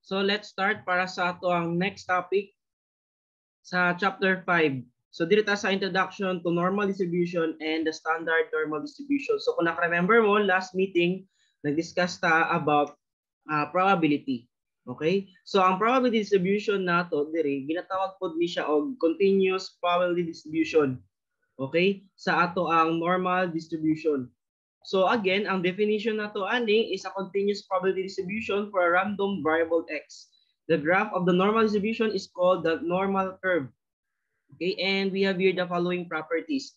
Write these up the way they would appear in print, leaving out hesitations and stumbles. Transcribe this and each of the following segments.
So let's start para sa ato ang next topic sa chapter 5. So dito sa introduction to normal distribution and the standard normal distribution. So kung naka-remember mo, last meeting, nag-discuss ta about probability. Okay? So ang probability distribution nato dire ginatawag pod ni siya og continuous probability distribution. Okay? Sa ato ang normal distribution. So again, ang definition nato ani is a continuous probability distribution for a random variable x. The graph of the normal distribution is called the normal curve. Okay, and we have here the following properties.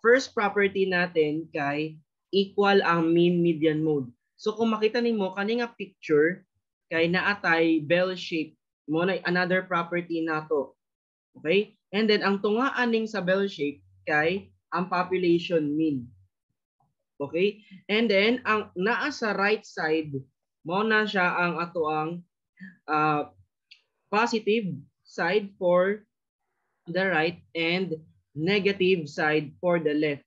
First property natin kay equal ang mean median mode. So kung makita nimo kani nga picture kay naatay bell shape mo na another property nato. Okay? And then ang tunga aning sa bell shape kay ang population mean. Okay? And then ang naa sa right side mo na siya ang ato ang positive side for the right and negative side for the left.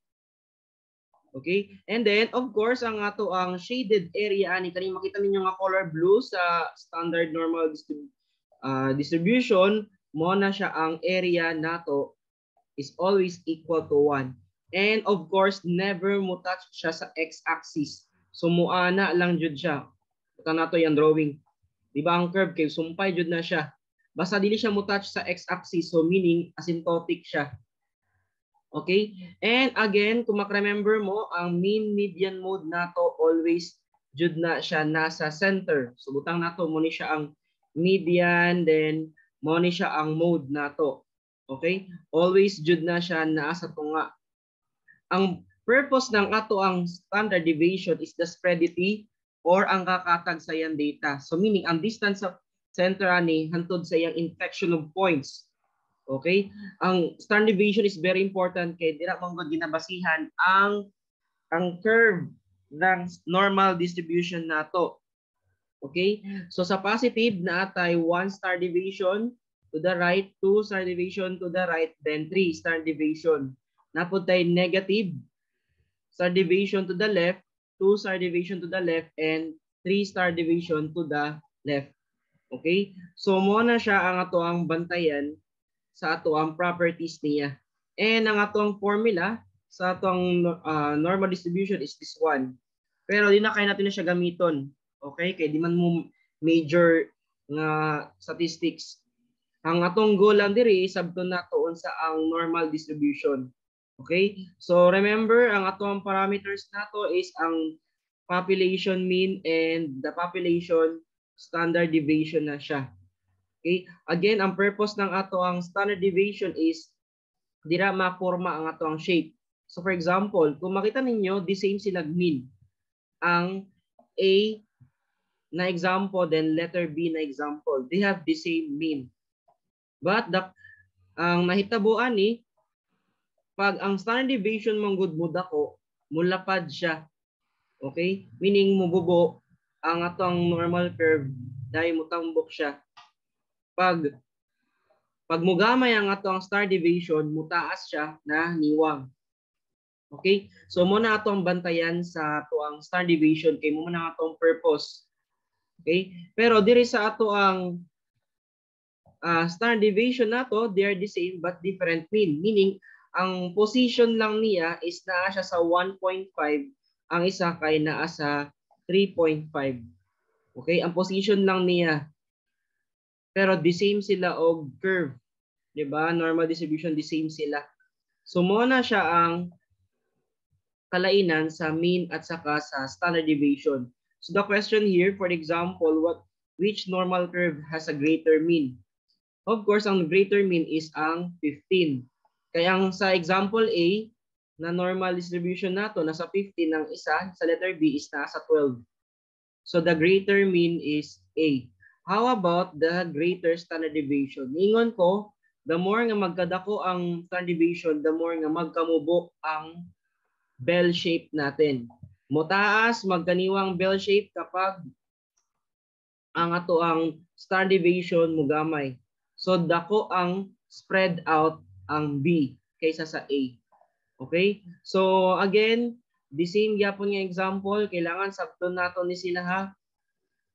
Okay? And then of course ang ato ang shaded area ani kani makita ninyo nga color blue sa standard normal distribution mo na siya ang area nato is always equal to 1. And of course never mo touch siya sa x-axis. So muana lang jud siya. Ito nato yung drawing. Di ba ang curve kay sumpay jud na siya. Basta dili siya mo touch sa x-axis, so meaning asymptotic siya. Okay? And again, kung mak-remember mo, ang mean median mode nato always jud na siya nasa center. So butang nato mo ni siya ang median, then mo ni siya ang mode nato. Okay? Always jud na siya nasa tunga. Ang purpose ng ato ang standard deviation is the spreadity or ang kakatag sa iyang data. So meaning ang distance sa center ani hantod sa iyang inflection of points. Okay? Ang standard deviation is very important kay dira man gud ginabasihan ang curve ng normal distribution nato. Okay? So sa positive na atay 1 star deviation to the right, 2 star deviation to the right, then 3 star deviation. Napod tay negative star deviation to the left, 2 star deviation to the left, and 3 star deviation to the left. Okay? So mo na siya ang ato ang bantayan sa ato ang properties niya. And ang ato ang formula sa ato ang normal distribution is this one. Pero di na kaya natin na siya gamiton. Okay? Kaya di man mo major nga statistics. Ang atong goal lang diri sabton nato sa ang normal distribution. Okay? So remember ang atong parameters nato is ang population mean and the population standard deviation na siya. Okay? Again, ang purpose ng ato ang standard deviation is dira maporma ang ato ang shape. So for example, kung makita ninyo, the same sila mean. Ang A na example, then letter B na example. They have the same mean. But ang mahitabuan ni, pag ang standard deviation mong good mo dako, mulapad siya. Okay? Meaning mububo ang atong normal curve dahil mutambok siya. Pag mugamay ang atong star deviation, mutaas siya na niwang. Okay? So muna atong bantayan sa ato ang star deviation kay mo na atong purpose. Okay? Pero diri sa ato ang star deviation nato, they are the same but different mean. Meaning ang position lang niya is naa siya sa 1.5, ang isa kay naa sa 3.5. Okay? Ang position lang niya. Pero the same sila og curve. 'Di ba? Normal distribution the same sila. So mo na siya ang kalainan sa mean at saka sa standard deviation. So the question here, for example, which normal curve has a greater mean? Of course, ang greater mean is ang 15. Kaya ang sa example A na normal distribution nato nasa 15, ang isa sa letter B is nasa 12. So the greater mean is A. How about the greater standard deviation? Ingon ko, the more nga magkadako ang standard deviation, the more nga magkamubo ang bell shape natin. Mutaas, magkaniwang bell shape kapag ang ato ang standard deviation mugamay. So dako ang spread out ang B kaysa sa A. Okay? So again, the same gyapon nga example, kailangan sabton nato ni sila ha.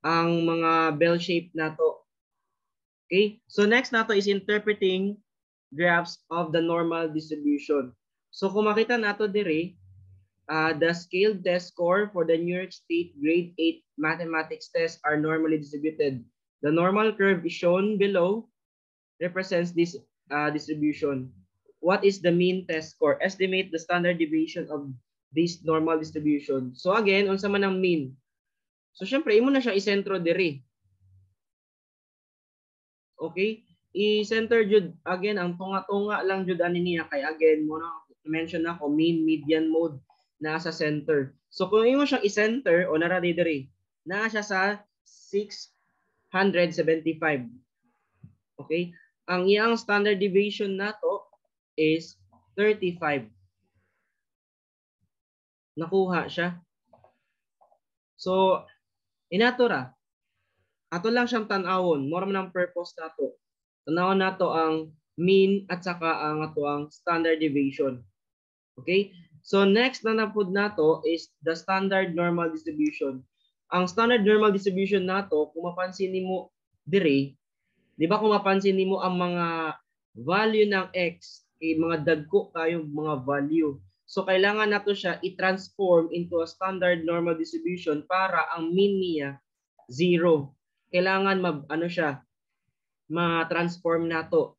ang mga bell shape nato. Okay? So next nato is interpreting graphs of the normal distribution. So kung makita nato dire, the scaled test score for the New York State Grade 8 mathematics test are normally distributed. The normal curve is shown below, represents this distribution. What is the mean test score? Estimate the standard deviation of this normal distribution. So again, unsa man ang mean? So syempre, imo na siya isentro diri. Okay? I-center jud again ang tunga-tunga lang jud ani niya kay again mo na mention ako mean median mode na sa center. So kung imo siyang i-center o nara diri, naa siya sa 675. Okay? Ang iyang standard deviation nato is 35. Nakuha siya. So inato ra, ato lang siyang tan-awon, more man ang purpose nato. Tanawon nato ang mean at saka ang ato ang standard deviation. Okay? So next na napud nato is the standard normal distribution. Ang standard normal distribution nato, kung mapansin nimo dire, di ba kung mapansin nimo ang mga value ng x, mga dagko kayo mga value. So kailangan nato siya i-transform into a standard normal distribution para ang mean niya 0. Kailangan ma-transform nato.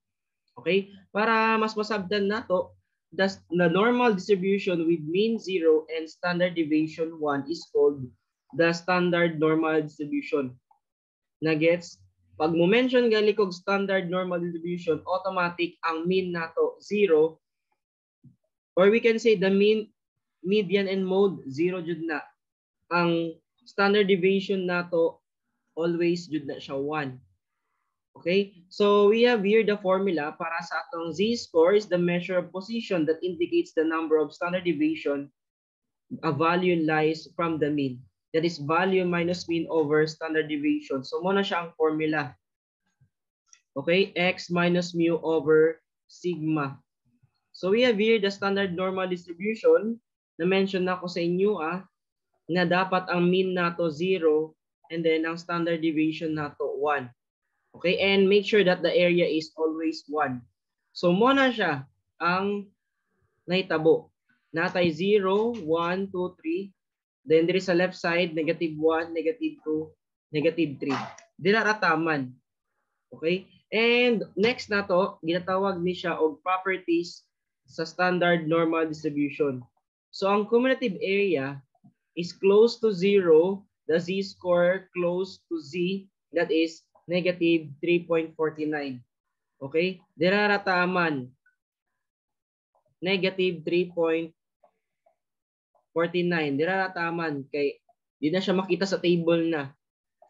Okay? Para mas masabdan nato, the normal distribution with mean 0 and standard deviation 1 is called the standard normal distribution. Nagets? Pag mo mention gali kog standard normal distribution, automatic ang mean nato 0, or we can say the mean, median and mode 0 jud na. Ang standard deviation nato always jud na siya 1. Okay, so we have here the formula para sa atong z-score is the measure of position that indicates the number of standard deviation a value lies from the mean. That is value minus mean over standard deviation. So muna siya ang formula. Okay, x minus mu over sigma. So we have here the standard normal distribution na mention na ko sa inyo na dapat ang mean nato 0 and then ang standard deviation nato 1. Okay, and make sure that the area is always 1. So muna siya ang nahitabo. Natay 0, 1, 2, 3. Then there is sa left side, negative 1, negative 2, negative 3. Dinarataman. Okay? And next na to, ginatawag ni siya og properties sa standard normal distribution. So ang cumulative area is close to 0, the z-score close to z, that is negative 3.49. Okay? Dirarataman. Negative 3.49. Dirarataman. Kay di na siya makita sa table na.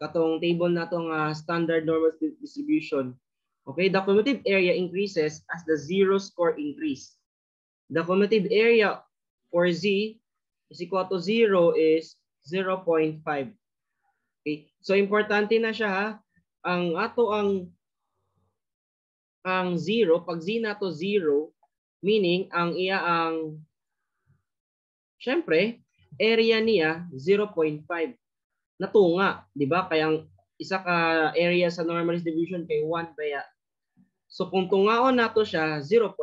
Katong table na itong standard normal distribution. Okay? The cumulative area increases as the zero score increase. The cumulative area for z is equal to 0 is 0.5. Okay? So importante na siya ha. Ang ato ang 0, pag z nato 0, meaning ang iya ang syempre area niya 0.5. Natunga, di ba? Kaya ang isa ka area sa normal distribution kay 1 kaya. So kung tungaon nato siya 0.5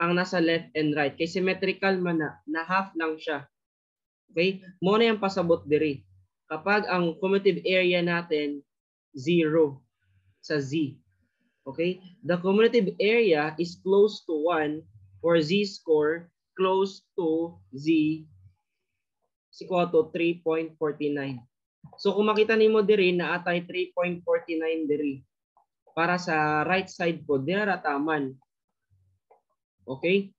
ang nasa left and right kay symmetrical man na half lang siya. Okay? Mo na yung pasabot diri. Kapag ang cumulative area natin 0 sa z. Okay? The cumulative area is close to 1 for z-score close to z is equal to 3.49. So kung makita nimo diri na atay 3.49 diri. Para sa right side po, dirarataman. Okay?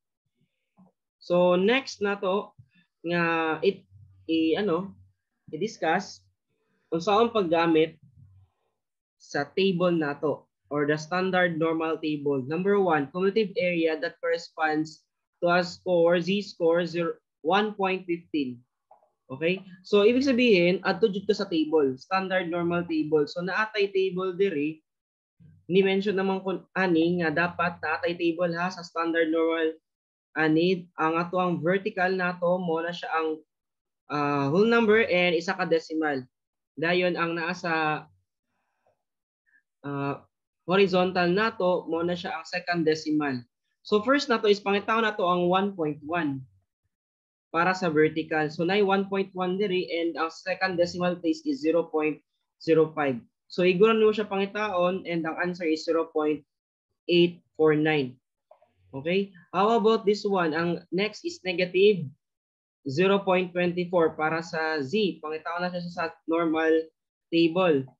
So next na to nga i-discuss kung saan paggamit sa table nato or the standard normal table. Number 1, cumulative area that corresponds to a score, z-score 1.15. Okay? So ibig sabihin, adto jud ka sa table, standard normal table. So naatay table diri, ni-mention naman ko ani nga dapat naatay table ha sa standard normal ani ang ato ang vertical nato mo na siya ang whole number and isa ka decimal. Dayon ang naa sa horizontal nato mo na siya ang second decimal. So first nato is pangitaw nato ang 1.1 para sa vertical. So nay 1.1 diri and ang second decimal place is 0.05. So iguran mo siya pangitaon and ang answer is 0.849. Okay? How about this one? Ang next is negative 0.24 para sa Z. Pangitaon na siya sa normal table.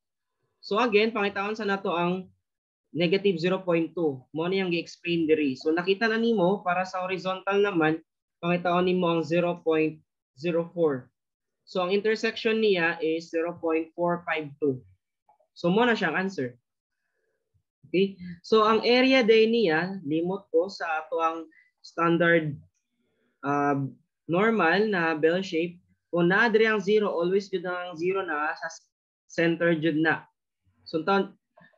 So again, pangitaon sa nato ang negative 0.2. Mo na yung gi-explain diri. So nakita na nimo para sa horizontal naman, pangitaon nimo ang 0.04. So ang intersection niya is 0.452. So mo na siyang answer. Okay? So ang area day niya, limot ko sa ato ang standard normal na bell shape. Kung naa diri ang 0, always jud ang 0 na sa center jud na.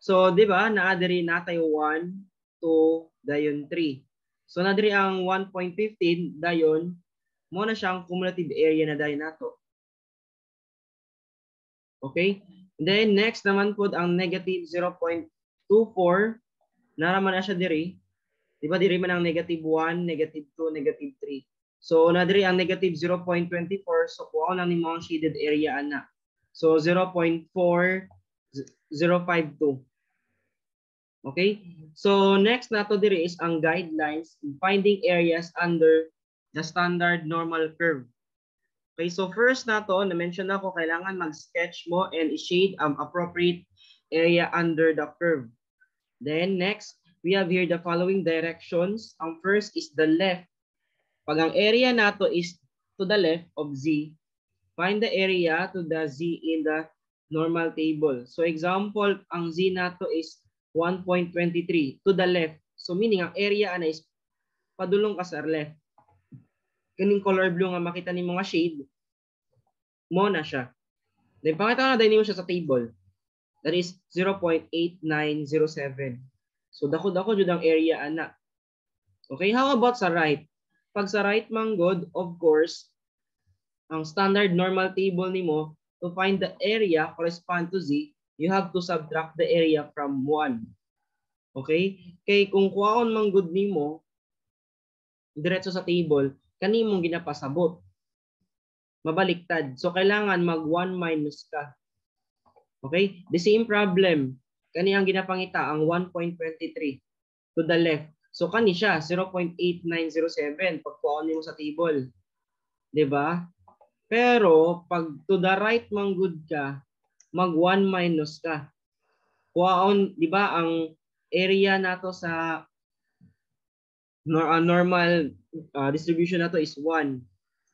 So di ba, naa diri natay 1, 2, dayon 3. So na diri ang 1.15 dayon mo na siyang cumulative area na dayon nato. Okay? Then next naman pod ang negative 0.24. Naraman na siya diri. Di ba diri man ang negative 1, negative 2, negative 3. So na diri ang negative 0.24. So kuha na nimo ang shaded area ana. So 0.4052. Okay? So next nato diri is ang guidelines in finding areas under the standard normal curve. Okay, so first nato, na-mention ako, kailangan mag-sketch mo and i-shade ang appropriate area under the curve. Then next, we have here the following directions. Ang first is the left. Pag ang area nato is to the left of Z, find the area to the Z in the normal table. So example, ang Z nato is 1.23 to the left. So meaning ang area ana is padulong ka sa left. Kaning color blue nga makita ni mga shade mo na siya. Then pakita na din mo siya sa table. That is 0.8907. So dako-dako jud ang area ana. Okay, how about sa right? Pag sa right man god, of course, ang standard normal table nimo to find the area correspond to Z, you have to subtract the area from 1. Okay? Kay kung kuhaon man gud nimo diretso sa table, kanimong ginapasabot. Mabaliktad. So kailangan mag 1 minus ka. Okay? The same problem. Kani ang ginapangita ang 1.23 to the left. So kani siya 0.8907 pag kuhaon nimo sa table. 'Di ba? Pero pag to the right man good ka, mag 1 minus ka. Kuhaon, 'di ba, ang area nato sa normal distribution nato is 1.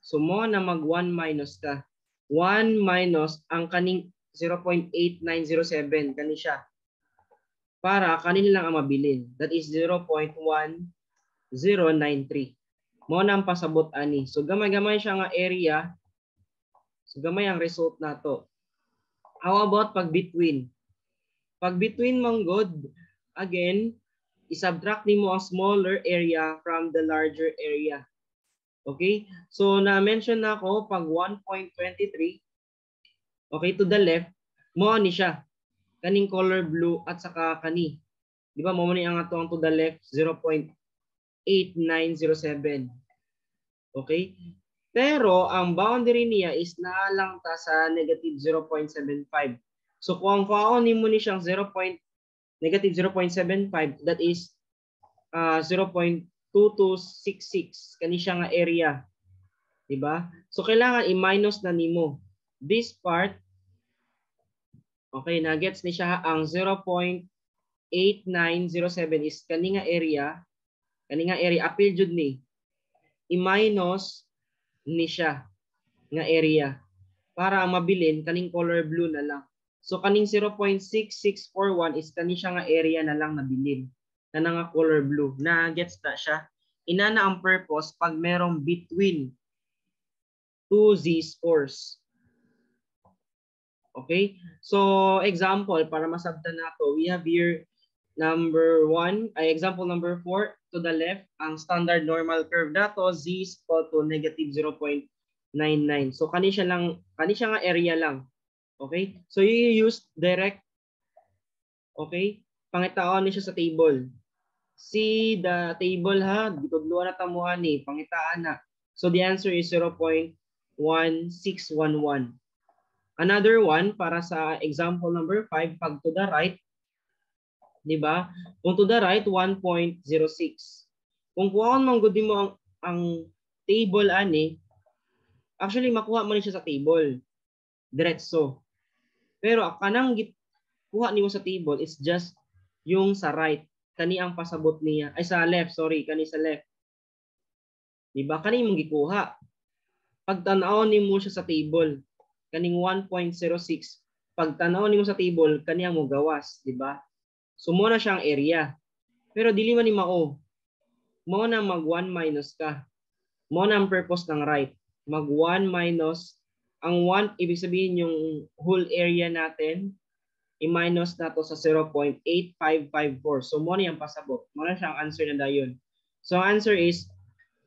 So mo na mag 1 minus ka. 1 minus ang kaning 0.8907 kani siya. Para kanin lang ang mabilin. That is 0.1093. Mo na ang pasabot ani. So gamay-gamay siya nga area. So gamay ang result nato. How about pag between? Pag between man god, again, isubtract nimo ang smaller area from the larger area. Okay? So na-mention na ako pag 1.23, okay, to the left, mo ni siya. Kaning color blue at saka kani. Di ba mo ni ang ato ang to the left 0.8907. Okay? Pero ang boundary niya is naalang ta sa negative 0.75. So kung kuhaon nimo ni siyang negative 0.75, that is 0.2266 kani siya nga area. Diba? So kailangan i-minus na nimo this part. Okay, na-gets ni siya ang 0.8907 is kani nga area. Kani nga area apil jud ni. I-minus ni siya nga area para mabilin kaning color blue na lang. So kaning 0.6641 is kani siya nga area na lang nabilin na nga color blue. Na gets na siya. Ina na ang purpose pag merong between two z-scores. Okay? So example para masabtan nato, we have here example number 4 to the left, ang standard normal curve dato z is equal to negative 0.99. So kani siya nga area lang. Okay? So you use direct, okay? Pangitaon ni siya sa table. See the table ha, bitudluan na tamuhan ni, pangitaan na. So the answer is 0.1611. Another one para sa example number 5, pag to the right, di ba? Kung to the right 1.06. Kung kuha man gud mo ang table ani, actually makuha man siya sa table. Diretso. Pero kanang kuha nimo sa table is just yung sa right, kani ang pasabot niya ay sa left, sorry, kani sa left. Di ba? Kani mong gikuha. Pag tan-aw nimo siya sa table, kaning 1.06, pag tan-aw nimo sa table, kani ang mo gawas, di ba? So mo na siyang area. Pero dili man ni mao. Mo na mag 1 minus ka. Mo na ang purpose ng right. Mag 1 minus ang 1 ibig sabihin yung whole area natin i-minus na to sa 0.8554. So mo na yung pasabot. Mo na siya ang answer na dayon. So ang answer is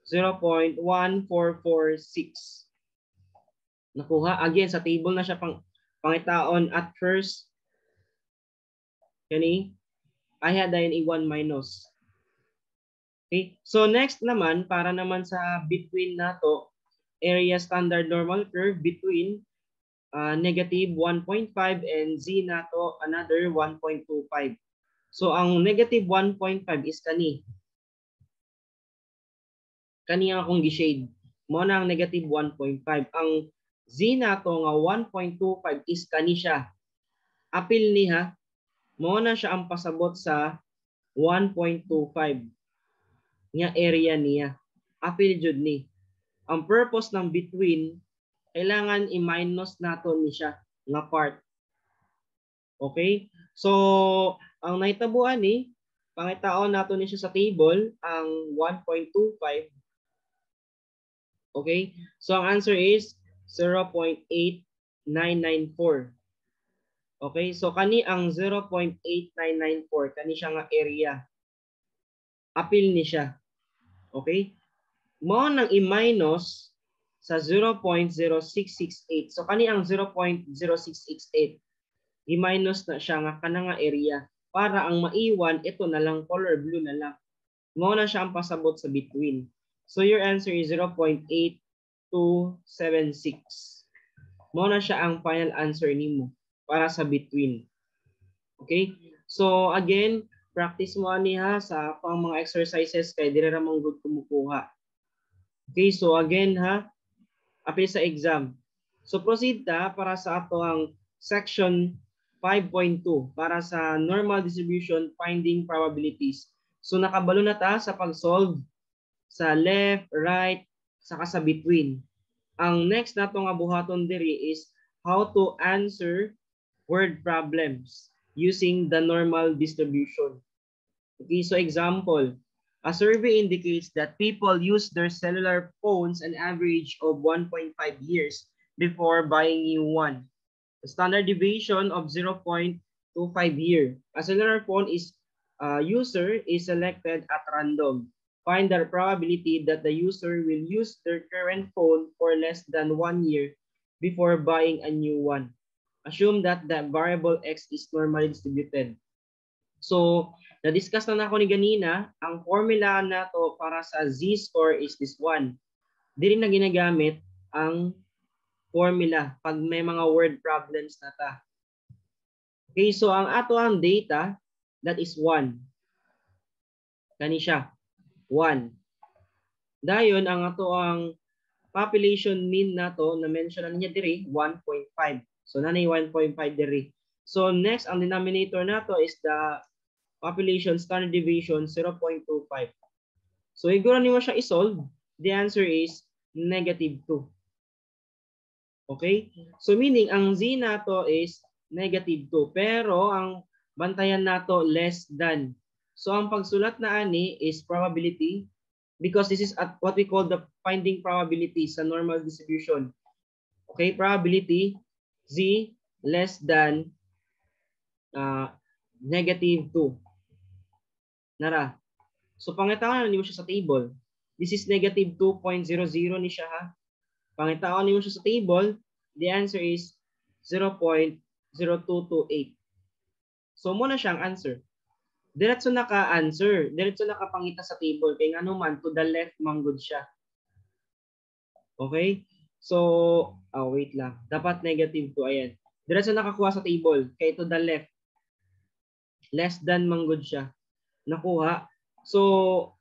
0.1446. Nakuha again sa table na siya pangitaon at first. Kani I had dayon i1 minus. Okay? So next naman para naman sa between nato area standard normal curve between negative 1.5 and z nato another 1.25. So ang negative 1.5 is kani. Kani ang akong gi-shade. Mo na ang negative 1.5. Ang z nato nga 1.25 is kani siya. Apil niya, mo na siya ang pasabot sa 1.25 nga area niya. Apil jud ni. Ang purpose ng between, kailangan i-minus nato ni siya nga part. Okay? So, ang naitabuan ni, pangitaon nato ni siya sa table, ang 1.25. Okay? So, ang answer is 0.8994. Okay? So, kani ang 0.8994, kani siya nga area. Apil ni siya. Okay? Mo nang i-minus sa 0.0668. So, kani ang 0.0668. I-minus na siya nga kana nga area para ang maiwan ito na lang color blue na lang. Mo na siya ang pasabot sa between. So your answer is 0.8276. Mo na siya ang final answer nimo para sa between. Okay? So again, practice mo ani ha sa pang mga exercises kay dire ra mong good kumukuha. Okay, so again ha, apil sa exam. So proceed ta para sa ato ang section 5.2 para sa normal distribution finding probabilities. So nakabalo na ta sa pag-solve sa left, right, saka sa between. Ang next nato nga buhaton diri is how to answer word problems using the normal distribution. Okay, so example, a survey indicates that people use their cellular phones an average of 1.5 years before buying new one. The standard deviation of 0.25 year. A cellular phone user is selected at random. Find the probability that the user will use their current phone for less than 1 year before buying a new one. Assume that the variable x is normally distributed. So, na-discuss na ako ni ganina, ang formula na to para sa z-score is this one. Di rin na ginagamit ang formula pag may mga word problems na ta. Okay, so ang ato ang data, that is 1. Kani siya, 1. Dayon, ang ato ang population mean na to, na-mention na niya diri, 1.5. So, nanay 1.5 diri. So, next, ang denominator na to is the population standard deviation, 0.25. So, iguro niyo siya isolve. The answer is negative 2. Okay? So meaning ang z nato is negative 2 pero ang bantayan nato less than. So ang pagsulat na ani is probability because this is at what we call the finding probability sa normal distribution. Okay, probability z less than negative 2. Nara. So pangitaon niyo siya sa table. This is negative 2.00 ni siya ha. Pangitaon niyo siya sa table, the answer is 0.0228. So muna siyang answer. Diretso naka-answer. Diretso nakapangita sa table. Kaya nga naman, to the left manggod siya. Okay? So, wait lang. Dapat negative 2. Ayan. Diretso nakakuha sa table. Kaya to the left. Less than manggod siya. Nakuha. So,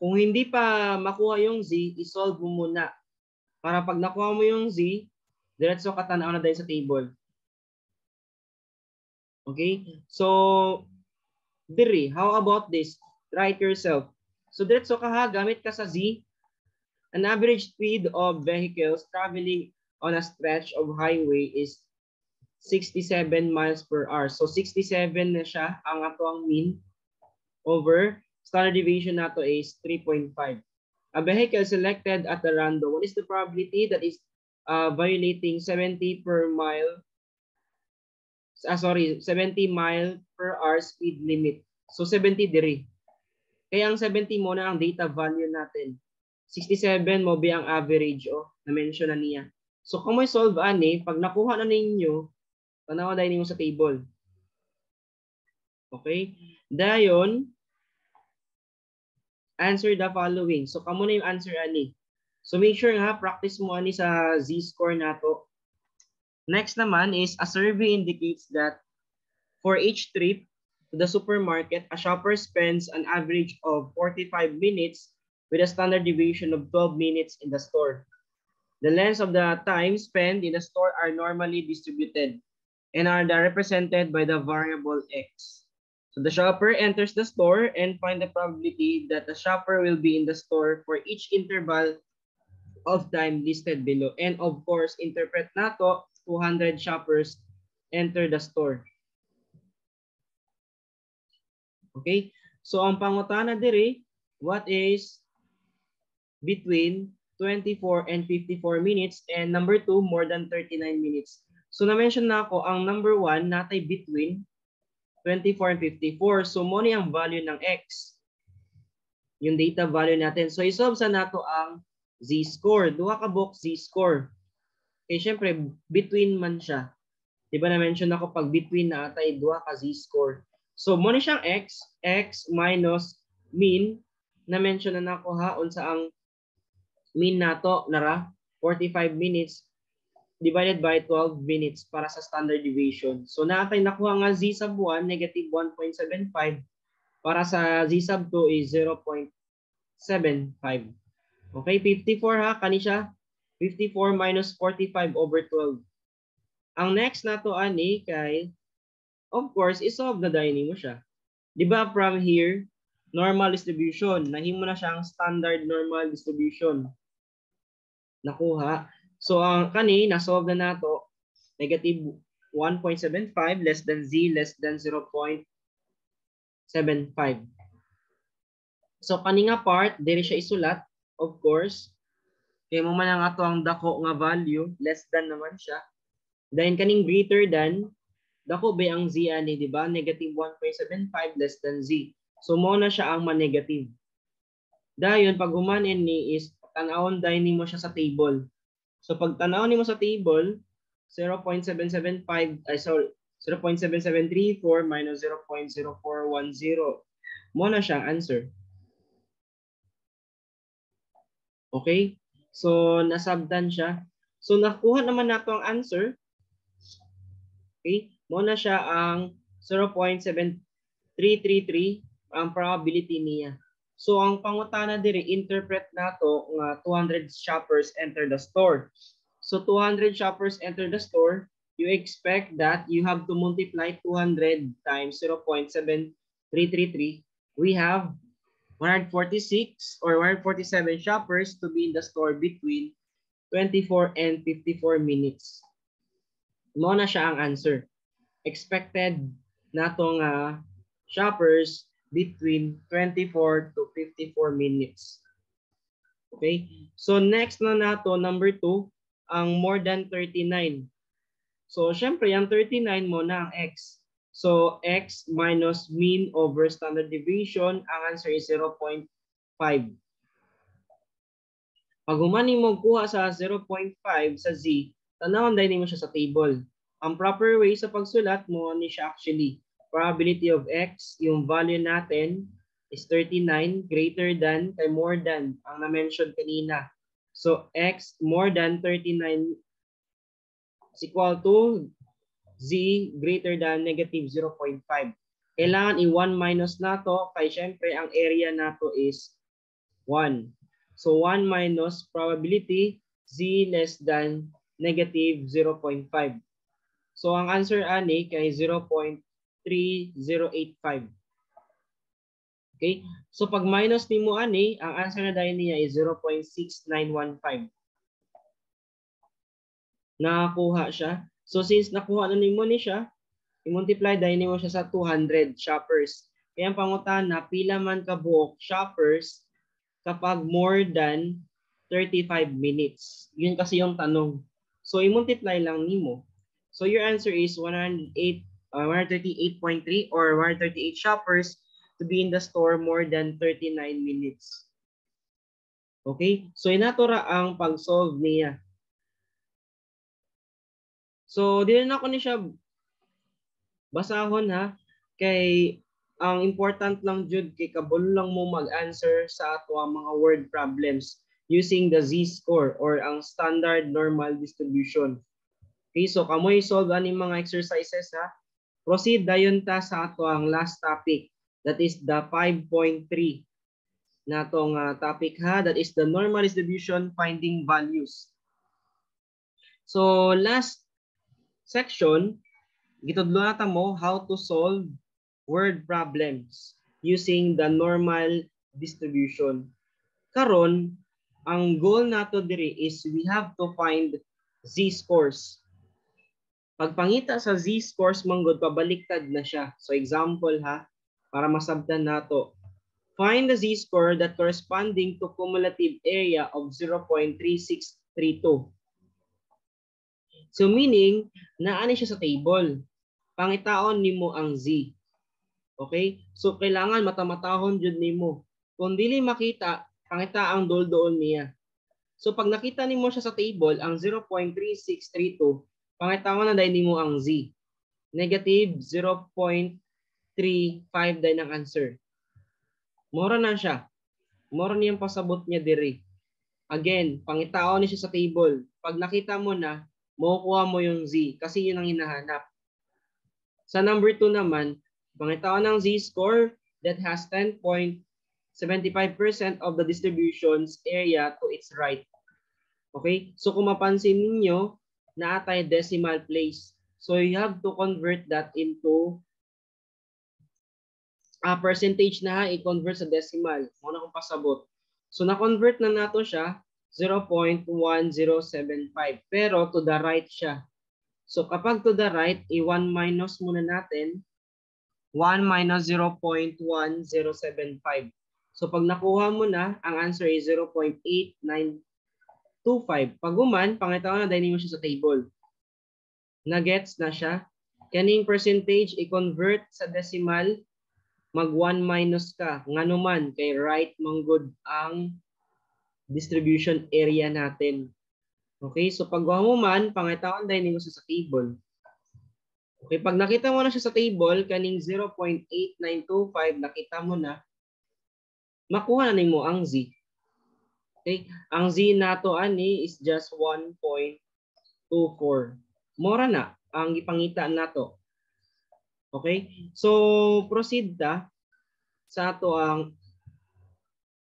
kung hindi pa makuha yung z, isolve mo muna. Para pag nakuha mo yung z, diretso katanaw na dahil sa table. Okay? So, Diri, how about this? Try it yourself. So, diretso ka ha, gamit ka sa z. An average speed of vehicles traveling on a stretch of highway is 67 miles per hour. So, 67 na siya ang ato ang mean over standard deviation nato is 3.5. A vehicle selected at the random, what is the probability that is violating 70 per mile 70 mile per hour speed limit. So 70 diri. Kaya ang 70 mo na ang data value natin. 67 mo be ang average na-mention na niya. So kung may solve ani, pag nakuha na ninyo, tanawa dahil ninyo sa table. Okay? Dayon, answer the following. So kamo na yung answer ani. So make sure nga practice mo ani sa Z-score nato. Next naman is a survey indicates that for each trip to the supermarket, a shopper spends an average of 45 minutes with a standard deviation of 12 minutes in the store. The lengths of the time spent in the store are normally distributed and are represented by the variable x. So the shopper enters the store and find the probability that the shopper will be in the store for each interval of time listed below. And of course, interpret nato 200 shoppers enter the store. Okay? So ang pangutana diri, what is between 24 and 54 minutes, and number 2 more than 39 minutes. So na-mention na ako ang number 1 natay between 24 and 54. So mo ni ang value ng x. Yung data value natin. So isolve sa nato ang z-score. Duha ka box z-score. Eh syempre between man siya. Diba na-mention ako pag between na atay duha ka z-score. So mo ni siyang x minus mean. Na-mention na nako ha unsa ang mean nato nara 45 minutes divided by 12 minutes para sa standard deviation. So naatay nakuha nga z sub 1 negative 1.75 para sa z sub 2 is 0.75. Okay, 54 ha kani siya 54 minus 45 over 12. Ang next nato ani kay of course isolve na dahil mo siya. Di ba from here normal distribution nahimo na siyang standard normal distribution. Nakuha. So ang kani na-solve na nato negative 1.75 less than z less than 0.75. So kani nga part diri siya isulat of course. Kaya mo man ang ato ang dako nga value less than naman siya. Then kaning greater than dako ba ang z ani di ba? Negative 1.75 less than z. So mo na siya ang ma-negative. Dayon pag humanin ni is tanawon dahil nimo siya sa table. So pag tanaw nimo sa table 0.775 0.7734 minus 0.0410 mo na siyang answer. Okay? So nasabdan siya. So nakuha naman nato ang answer. Okay? Mo na siya ang 0.7333 ang probability niya. So ang pangutana diri interpret nato nga 200 shoppers enter the store. So 200 shoppers enter the store, you expect that you have to multiply 200 times 0.7333. We have 146 or 147 shoppers to be in the store between 24 and 54 minutes. Mo na siya ang answer. Expected natong shoppers between 24 to 54 minutes. Okay? So next na nato number 2, ang more than 39. So syempre yung 39 mo na ang x. So x minus mean over standard deviation, ang answer is 0.5. Pag humani mo kuha sa 0.5 sa z, tanawon dahil mo siya sa table. Ang proper way sa pagsulat mo ni siya actually. Probability of x, yung value natin is 39 greater than kay more than ang na-mention kanina. So x more than 39 is equal to z greater than negative 0.5. Kailangan i-1 minus na to kay syempre ang area na to is 1. So 1 minus probability z less than negative 0.5. So ang answer ani kay 0.3085. Okay? So pag minus nimo ani, ang answer na dahil niya is 0.6915. Nakakuha siya. So since nakuha na nimo ni siya, i-multiply dahil nimo siya sa 200 shoppers. Kaya ang pangutana, pila man ka buok shoppers kapag more than 35 minutes. Yun kasi yung tanong. So i-multiply lang nimo. So your answer is 138.3 or 138 shoppers to be in the store more than 39 minutes. Okay? So inatura ang pag-solve niya. So dili na ako ni siya basahon ha. Kay ang important lang jud kay kabalo lang mo mag-answer sa ato ang mga word problems using the z-score or ang standard normal distribution. Okay, so kamoy solve ani mga exercises ha. Proceed dayon ta sa ato ang last topic. That is the 5.3 na tong topic ha. That is the normal distribution finding values. So last section, gitudlo nata mo how to solve word problems using the normal distribution. Karon, ang goal nato diri is we have to find z-scores. Pagpangita sa z-scores manggod, pabaliktad na siya. So example ha, para masabtan nato. Find the z-score that corresponding to cumulative area of 0.3632. So meaning, naani siya sa table. Pangitaon nimo ang z. Okay? So kailangan matamatahon jud nimo. Kung dili makita, pangita ang doldoon niya. So pag nakita nimo siya sa table, ang 0.3632, pangitawon na dahil nimo ang z. Negative 0.35 dahil ang answer. Mora na siya. Mora niyang pasabot niya diri. Again, pangitawon niya siya sa table. Pag nakita mo na, makukuha mo yung z kasi yun ang hinahanap. Sa number 2 naman, pangitawon ng z-score that has 10.75% of the distribution's area to its right. Okay? So kung mapansin ninyo, naatay decimal place. So you have to convert that into a percentage na i-convert sa decimal. Muna kong pasabot. So na-convert na nato siya 0.1075. Pero to the right siya. So kapag to the right, i-1 minus muna natin. 1 minus 0.1075. So pag nakuha mo na, ang answer is 0.8925. Pag uman, pangitaon na dahil mo siya sa table. Nagets na siya. Kaning percentage, i-convert sa decimal, mag 1 minus ka. Nga naman, kay right manggod ang distribution area natin. Okay, so pag mo man, pangitaon dahil mo siya sa table. Okay, pag nakita mo na siya sa table, kaning 0.8925, nakita mo na, makuha na mo ang z. Okay, ang z nato ani is just 1.24. Mora na ang ipangita nato. Okay, so proceed ta sa ato ang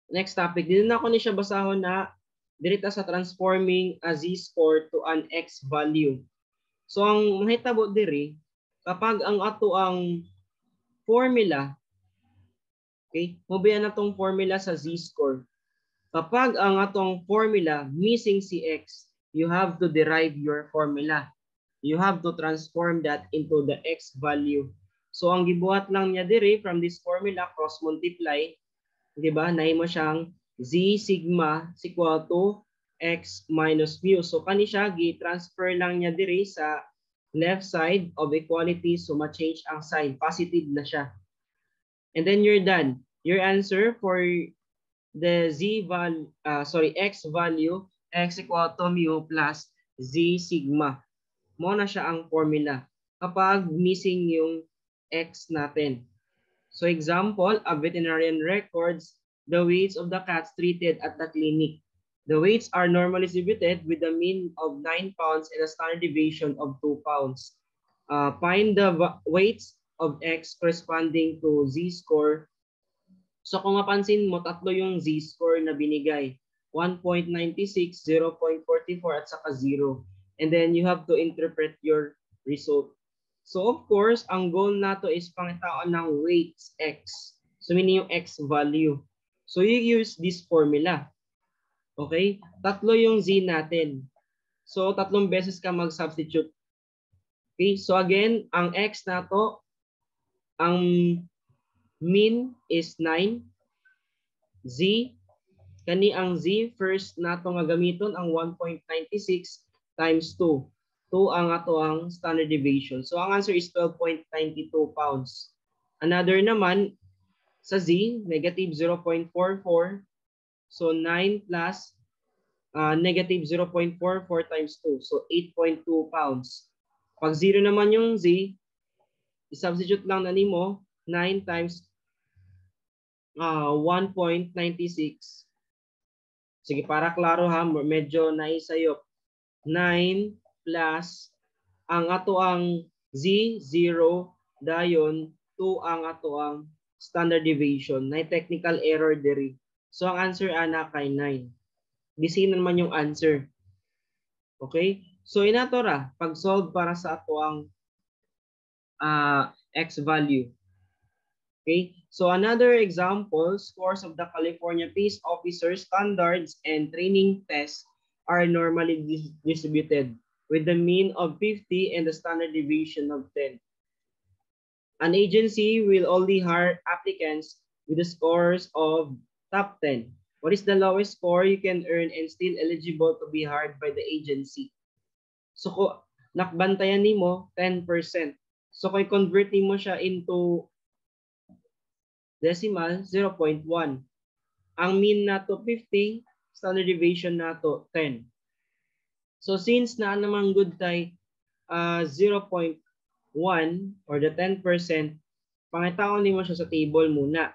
next topic. Dito na ako ni siya basahon na dirita sa transforming a z-score to an x value. So ang mahitabo diri, kapag ang ato ang formula, okay, mobayan na tong formula sa z-score. Kapag ang atong formula missing si x, you have to derive your formula. You have to transform that into the x value. So ang gibuhat lang niya diri from this formula, cross multiply, di ba? Nahimo siyang z sigma is equal to x minus mu. So kani siya gi-transfer lang niya diri sa left side of equality, so ma-change ang sign, positive na siya. And then you're done. Your answer for the x value, x equal to mu plus z sigma. mo na siya ang formula kapag missing yung X natin. So example, a veterinarian records the weights of the cats treated at the clinic. The weights are normally distributed with a mean of 9 pounds and a standard deviation of 2 pounds. Find the weights of X corresponding to Z-score. So kung mapansin mo, tatlo yung Z-score na binigay. 1.96, 0.44 at saka 0. And then you have to interpret your result. So of course, ang goal nato is pangitaan ng weights X. So meaning yung X value. So you use this formula. Okay? Tatlo yung Z natin. So tatlong beses ka mag-substitute. Okay? So again, ang X nato, ang mean is 9. Z, kani ang Z first nato nga gamiton ang 1.96 times 2. 2 ang ato ang standard deviation. So ang answer is 12.92 pounds. Another naman sa Z, negative 0.44. So 9 plus negative 0.44 times 2. So 8.2 pounds. Pag 0 naman yung Z, i-substitute lang na nimo 9 times 1.96. Sige, para klaro ha, medyo naisayop. 9 plus ang ato ang Z, 0, dayon 2 ang ato ang standard deviation. Na technical error diri. So ang answer ana kay 9. Bisin naman yung answer. Okay? So inato ra, pag-solve para sa ato ang X value. Okay? So another example, scores of the California Peace Officer Standards and Training Tests are normally distributed with the mean of 50 and the standard deviation of 10. An agency will only hire applicants with the scores of top 10. What is the lowest score you can earn and still eligible to be hired by the agency? So kung nakbantayan nimo 10%. So kung convert mo siya into decimal, 0.1. Ang mean nato 50, standard deviation nato 10. So since na naman good tay 0.1 or the 10%, pangitaon nimo siya sa table muna.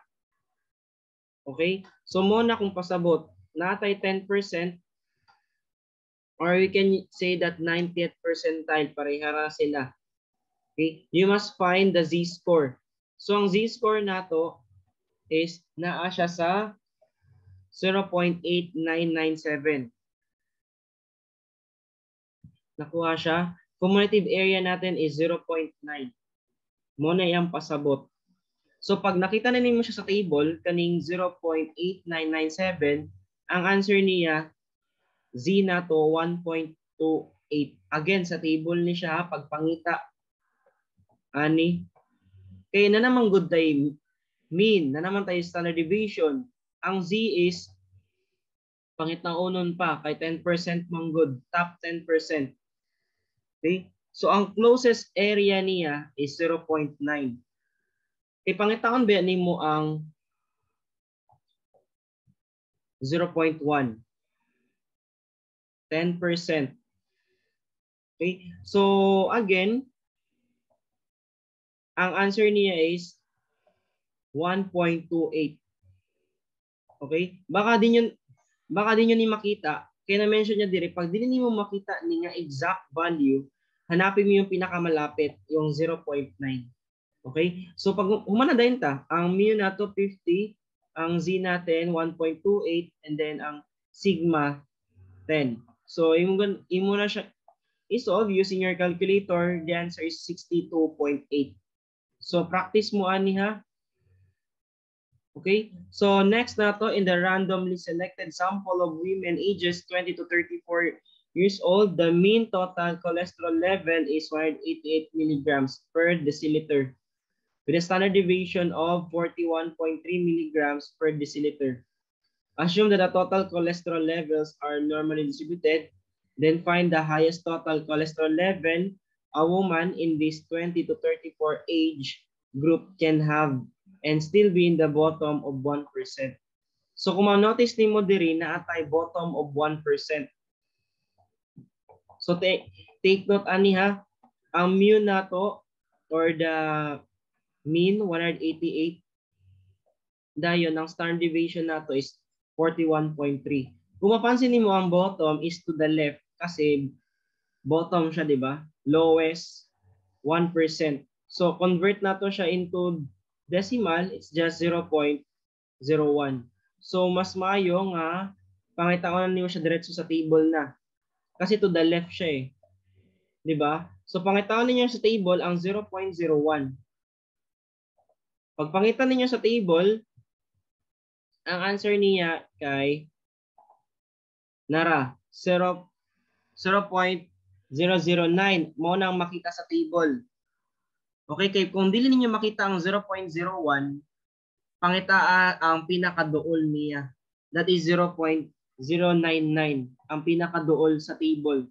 Okay? So muna kung pasabot, natay 10% or we can say that 90th percentile, parehara sila. Okay? You must find the Z-score. So ang Z-score nato is naa siya sa 0.8997. Nakuha siya. Cumulative area natin is 0.9. Mo na yung pasabot. So pag nakita na ninyo siya sa table, kaning 0.8997, ang answer niya, Z na to 1.28. Again, sa table ni siya, pagpangita. Ani. Kaya na naman good day mean, na naman tayo standard deviation. Ang Z is pangit na unon pa, kay 10% mang good, top 10%. Okay? So ang closest area niya is 0.9. Ipangitaon ba nimo ang 0.1? 10%. Okay? So again, ang answer niya is 1.28. Okay? Baka din yun ni makita. Kaya na-mention niya dire, pag dili mo makita ni nga exact value, hanapin mo yung pinakamalapit, yung 0.9. Okay? So pag humana dayon ta, ang mu nato 50, ang Z natin 1.28 and then ang sigma 10. So imo na siya isolve using your calculator. The answer is 62.8. So practice mo ani ha. Okay? So next nato, in the randomly selected sample of women ages 20 to 34 years old, the mean total cholesterol level is 188 milligrams per deciliter with a standard deviation of 41.3 milligrams per deciliter. Assume that the total cholesterol levels are normally distributed, then find the highest total cholesterol level a woman in this 20 to 34 age group can have and still be in the bottom of 1%. So kung ma-notice nimo diri na atay bottom of 1%. So Take note ani ha, ang mu nato or the mean 188 dayon ang standard deviation nato is 41.3. Kung mapansin niyo ang bottom is to the left kasi bottom siya, di ba? Lowest 1%. So convert nato siya into decimal, it's just 0.01. So mas maayo nga pangitaon niyo siya diretso sa table na. Kasi to the left siya eh. 'Di ba? So pangitaon niyo sa table ang 0.01. Pag pangita niyo sa table, ang answer niya kay nara 0.009 mo nang makita sa table. Okay, kay kung dili ninyo makita ang 0.01, pangita ang pinakaduol niya. That is 0.099 ang pinakaduol sa table.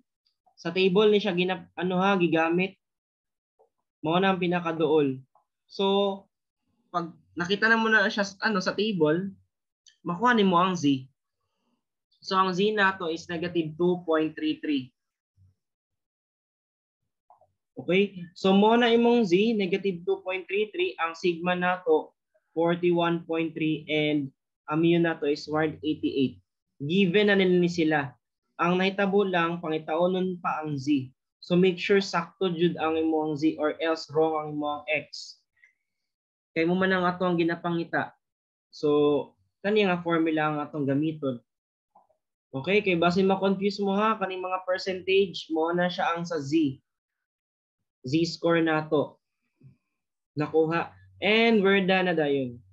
Sa table ni siya gigamit. Mao na ang pinakaduol. So pag nakita na mo na siya sa table, makuha nimo ang Z. So ang Z nato is negative 2.33. Okay? So mo na imong Z, negative 2.33, ang sigma nato 41.3 and ang mu nato is 188. Given na nila ni sila. Ang nahitabo lang pangitaonon pa ang Z. So make sure sakto jud ang imong Z or else wrong ang imong X. Kay mo man ang atong ginapangita. So kani nga formula ang atong gamiton. Okay, kay base ma-confuse mo ha kaning mga percentage mo na siya ang sa Z. Z-score nato. Nakuha. And we're done na dayon.